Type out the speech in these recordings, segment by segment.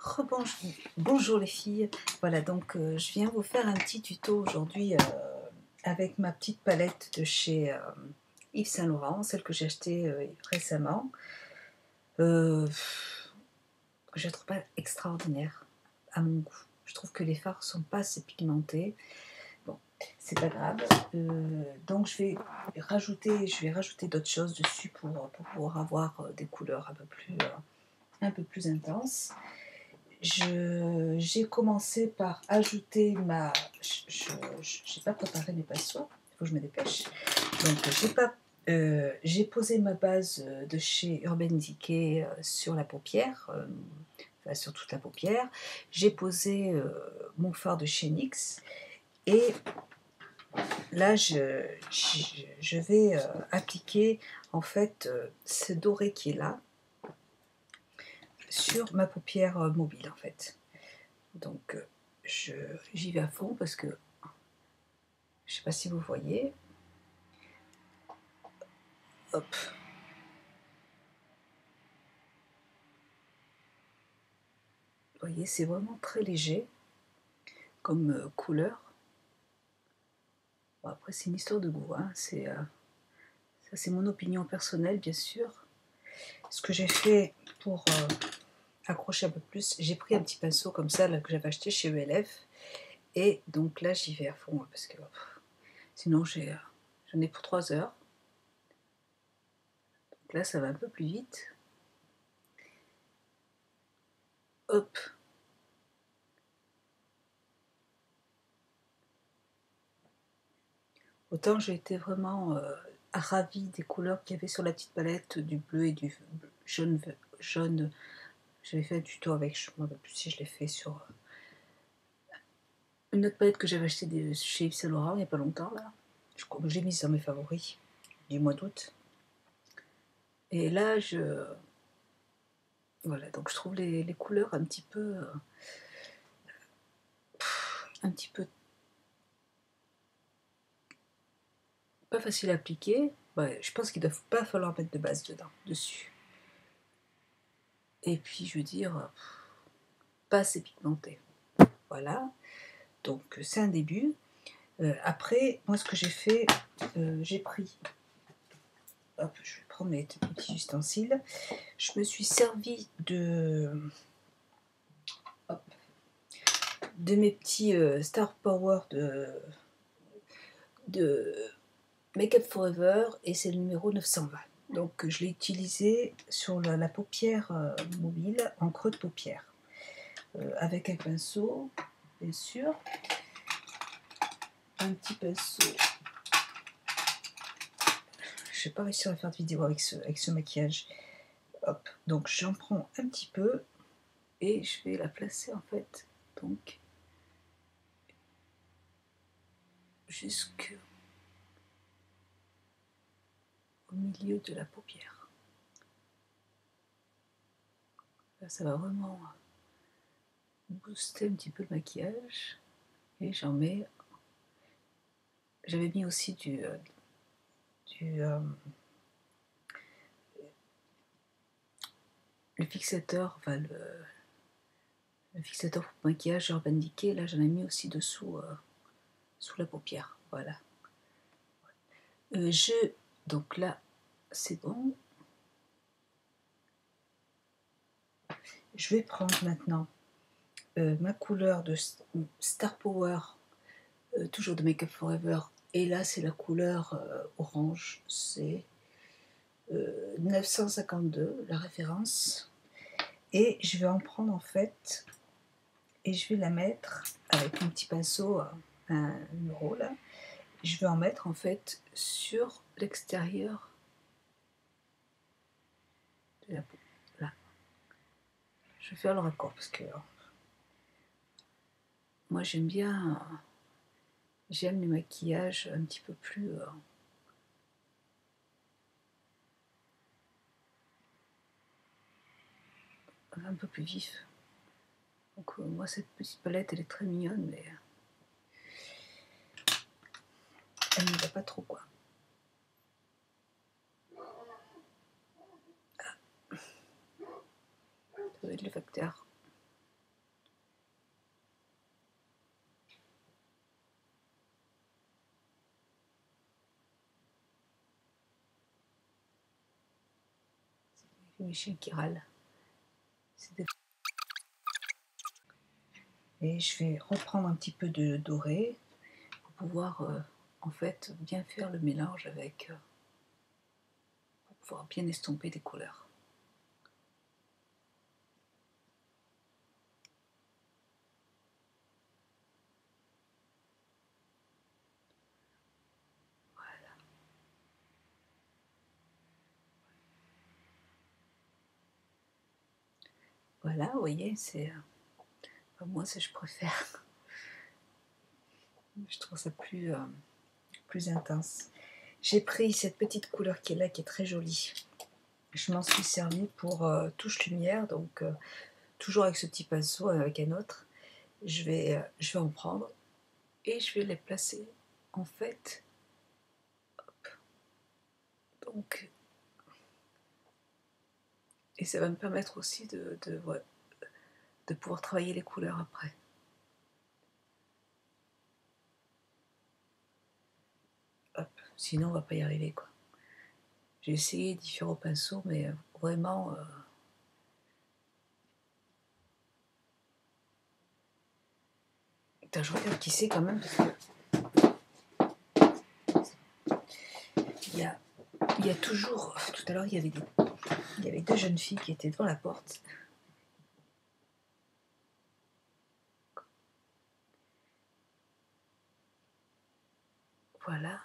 Rebonjour, bonjour les filles. Voilà, donc je viens vous faire un petit tuto aujourd'hui avec ma petite palette de chez Yves Saint Laurent, celle que j'ai achetée récemment. Je la trouve pas extraordinaire à mon goût. Je trouve que les fards sont pas assez pigmentés. Bon, c'est pas grave. Donc je vais rajouter d'autres choses dessus pour pouvoir avoir des couleurs un peu plus intenses. J'ai commencé par ajouter ma... j'ai pas préparé mes pinceaux, il faut que je me dépêche. Donc j'ai posé ma base de chez Urban Decay sur la paupière, enfin sur toute la paupière. J'ai posé mon fard de chez NYX et là je vais appliquer en fait ce doré qui est là sur ma paupière mobile en fait. Donc j'y vais à fond parce que je ne sais pas si vous voyez. Hop. Vous voyez, c'est vraiment très léger comme couleur. Bon, après, c'est une histoire de goût. Hein. Ça, c'est mon opinion personnelle, bien sûr. Ce que j'ai fait pour accrocher un peu plus, j'ai pris un petit pinceau comme ça là, que j'avais acheté chez ELF. Et donc là, j'y vais à fond hein, parce que sinon, j'en ai pour 3 heures. Donc là, ça va un peu plus vite. Hop. Autant j'ai été vraiment ravie des couleurs qu'il y avait sur la petite palette, du bleu et du jaune. J'avais fait un tuto avec, je ne me rappelle plus si je l'ai fait sur une autre palette que j'avais achetée chez Yves Saint Laurent il n'y a pas longtemps là. J'ai mis dans mes favoris du mois d'août. Et là, voilà, donc je trouve les couleurs un petit peu pas facile à appliquer. Ouais, je pense qu'il ne doit pas falloir mettre de base dessus. Et puis, je veux dire, pas assez pigmenté. Voilà, donc c'est un début. Après, moi, ce que j'ai fait, j'ai pris, hop, je vais prendre mes petits ustensiles. Je me suis servi de mes petits Star Power de Make Up Forever et c'est le numéro 920. Donc je l'ai utilisé sur la paupière mobile en creux de paupière avec un pinceau, bien sûr, un petit pinceau. Je n'ai pas réussi à faire de vidéo avec ce maquillage. Hop, donc j'en prends un petit peu et je vais la placer en fait donc jusqu'au milieu de la paupière. Là, ça va vraiment booster un petit peu le maquillage et j'en mets. J'avais mis aussi le fixateur, enfin le fixateur pour maquillage Urban Decay. Là, j'en ai mis aussi dessous sous la paupière. Voilà. Donc là, c'est bon. Je vais prendre maintenant ma couleur de Star Power, toujours de Make Up Forever. Et là, c'est la couleur orange. C'est 952, la référence. Et je vais en prendre en fait, et je vais la mettre avec mon petit pinceau, un numéro là. Je vais en mettre en fait sur l'extérieur de la peau. Là. Je vais faire le raccord parce que moi j'aime les maquillages un petit peu plus un peu plus vifs. Donc moi cette petite palette elle est très mignonne mais elle ne va pas trop quoi. Ça va être le facteur. mes chiens qui râlent. Et je vais reprendre un petit peu de doré pour pouvoir en fait bien faire le mélange avec, pour pouvoir bien estomper les couleurs. Voilà, vous voyez, c'est moi ça je préfère. Je trouve ça plus intense. J'ai pris cette petite couleur qui est là, qui est très jolie. Je m'en suis servie pour touche lumière, donc toujours avec ce petit pinceau, avec un autre. Je vais en prendre et je vais les placer en fait. Hop. Donc, et ça va me permettre aussi de pouvoir travailler les couleurs après. Hop. Sinon on va pas y arriver quoi. J'ai essayé différents pinceaux, mais vraiment Attends, je regarde qui c'est quand même, parce que il y a toujours. Tout à l'heure, il y avait deux jeunes filles qui étaient devant la porte. Voilà.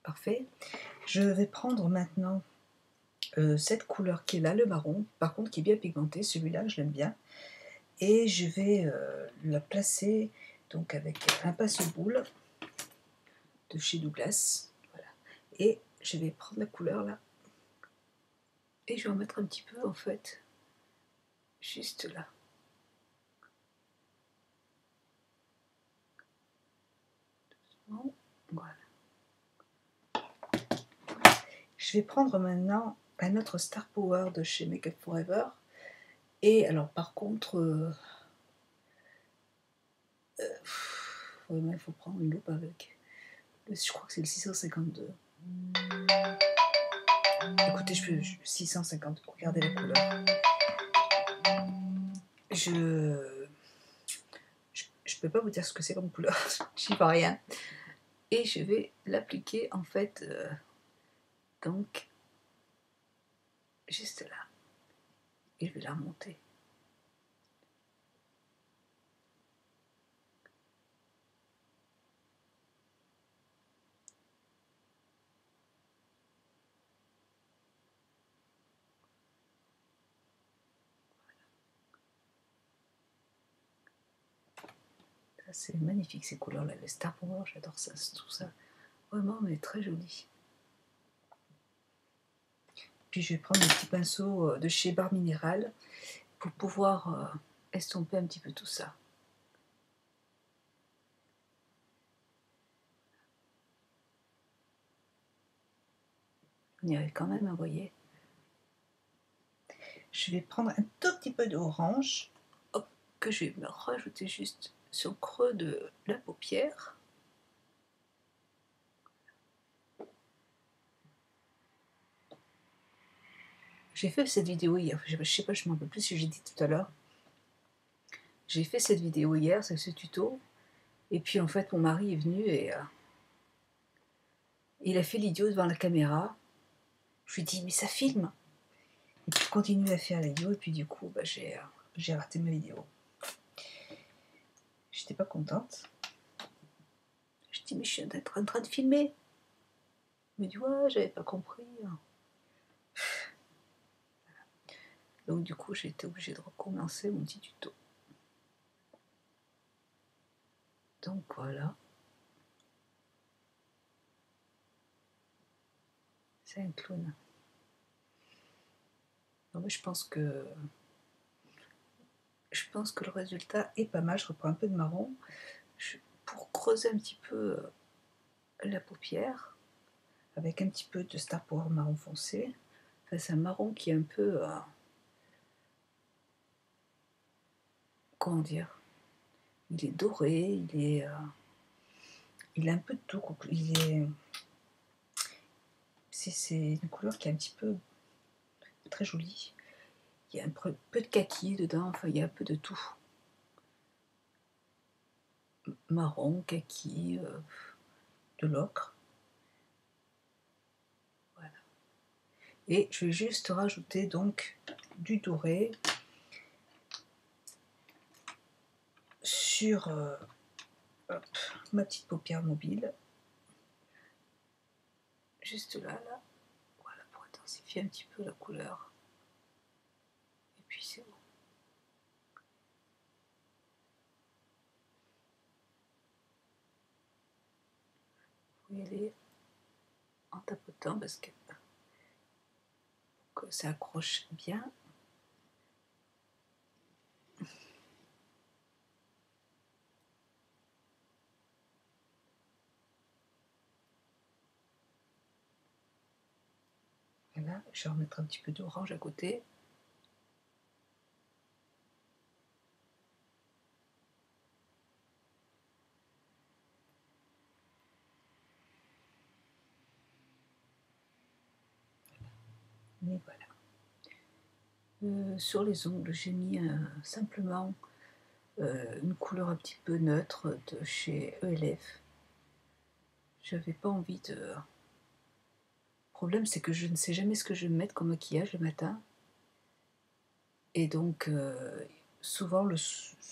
Parfait. Je vais prendre maintenant cette couleur qui est là, le marron, par contre qui est bien pigmenté, celui-là je l'aime bien. Et je vais la placer donc avec un pinceau-boule de chez Douglas. Voilà. Et je vais prendre la couleur là. Et je vais en mettre un petit peu en fait, juste là. Voilà. Je vais prendre maintenant un autre Star Power de chez Make Up For Ever. Et alors par contre, il faut prendre une loupe avec. Je crois que c'est le 652. Écoutez, 650, regardez la couleur. Je peux pas vous dire ce que c'est comme couleur, j'y vois rien. Et je vais l'appliquer en fait, donc, juste là. Et je vais la remonter. C'est magnifique ces couleurs-là, le Star Power, j'adore ça, tout ça. Vraiment, mais très joli. Puis je vais prendre un petit pinceau de chez Barre Minéral pour pouvoir estomper un petit peu tout ça. On y arrive quand même, vous voyez. Je vais prendre un tout petit peu d'orange, que je vais me rajouter juste sur le creux de la paupière. J'ai fait cette vidéo hier, je sais pas, je ne me rappelle plus si j'ai dit tout à l'heure. J'ai fait cette vidéo hier, c'est ce tuto. Et puis en fait, mon mari est venu et il a fait l'idiot devant la caméra. Je lui ai dit, mais ça filme. Et puis il continue à faire l'idiot, et puis du coup, bah, j'ai raté ma vidéo. J'étais pas contente. Je dis, mais je suis en train de filmer. Il me dit, ouais, j'avais pas compris. Donc du coup, j'ai été obligée de recommencer mon petit tuto. Donc voilà. C'est un clown. Non, mais je pense que le résultat est pas mal. Je reprends un peu de marron pour creuser un petit peu la paupière avec un petit peu de Star Power marron foncé. Enfin, c'est un marron qui est un peu comment dire, il est doré, il a un peu de tout. C'est une couleur qui est un petit peu très joli. Il y a un peu de kaki dedans, enfin il y a un peu de tout. Marron, kaki, de l'ocre. Voilà. Et je vais juste rajouter donc du doré sur hop, ma petite paupière mobile. Juste là. Voilà, pour intensifier un petit peu la couleur. Et puis c'est bon. Vous pouvez y aller en tapotant parce que ça accroche bien. Voilà, je vais remettre un petit peu d'orange à côté. Et voilà. Sur les ongles, j'ai mis simplement une couleur un petit peu neutre de chez ELF. J'avais pas envie de... Le problème, c'est que je ne sais jamais ce que je vais mettre comme maquillage le matin. Et donc, souvent, je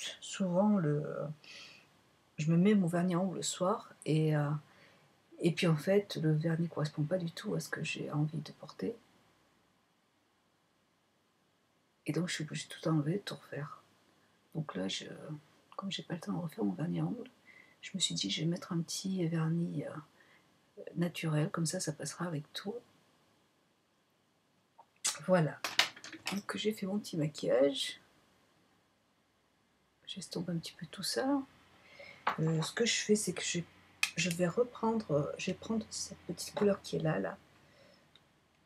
me mets mon vernis à ongles le soir. Et puis, en fait, le vernis ne correspond pas du tout à ce que j'ai envie de porter. Et donc, je suis obligée de tout enlever, de tout refaire. Donc là, comme j'ai pas le temps de refaire mon vernis à ongles, je me suis dit, je vais mettre un petit vernis naturel. Comme ça passera avec tout. Voilà. Donc j'ai fait mon petit maquillage. J'estompe un petit peu tout ça. Ce que je fais, c'est que je vais prendre cette petite couleur qui est là.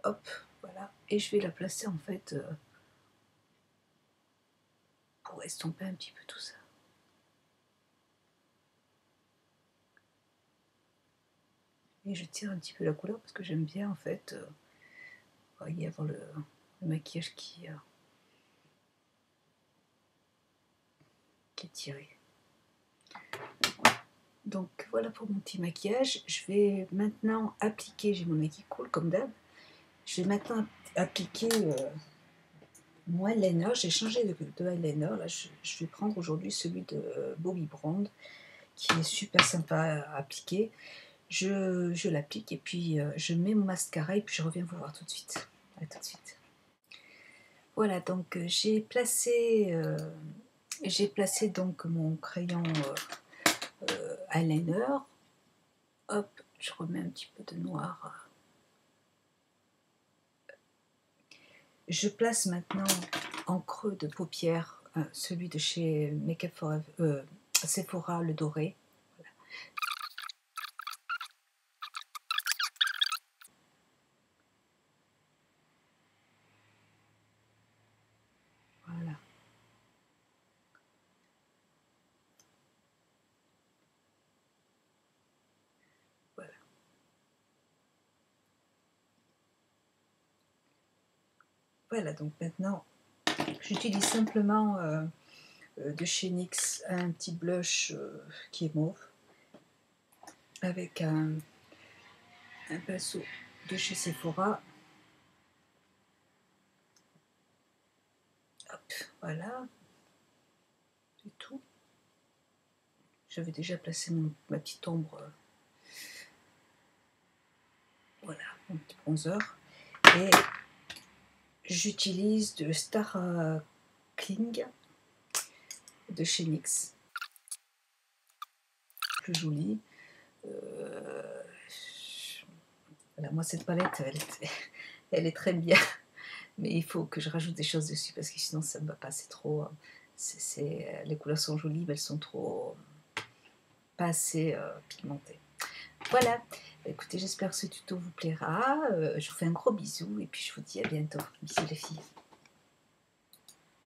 Hop, voilà. Et je vais la placer en fait pour estomper un petit peu tout ça. Et je tire un petit peu la couleur parce que j'aime bien en fait voyez, avoir le maquillage qui est tiré. Donc voilà pour mon petit maquillage. Je vais maintenant appliquer, j'ai mon nez qui coule comme d'hab. Je vais maintenant appliquer mon eyeliner. J'ai changé de eyeliner. Là, je vais prendre aujourd'hui celui de Bobbi Brown qui est super sympa à appliquer. Je l'applique et puis je mets mon mascara et puis je reviens vous voir tout de suite. À tout de suite. Voilà, donc j'ai placé donc mon crayon eyeliner. Hop, je remets un petit peu de noir. Je place maintenant en creux de paupière celui de chez Make Up Forever, Sephora, le doré. Voilà. Voilà. Voilà, donc maintenant, j'utilise simplement de chez NYX un petit blush qui est mauve avec un pinceau de chez Sephora. Hop, voilà, c'est tout. J'avais déjà placé ma petite ombre. Voilà, mon petit bronzer. Et j'utilise de Star Kling de chez NYX. Plus joli. Voilà, moi cette palette, elle est très bien. Mais il faut que je rajoute des choses dessus parce que sinon ça ne va pas, c'est trop... les couleurs sont jolies mais elles sont trop... pas assez pigmentées. Voilà, écoutez, j'espère que ce tuto vous plaira. Je vous fais un gros bisou et puis je vous dis à bientôt. Bisous les filles.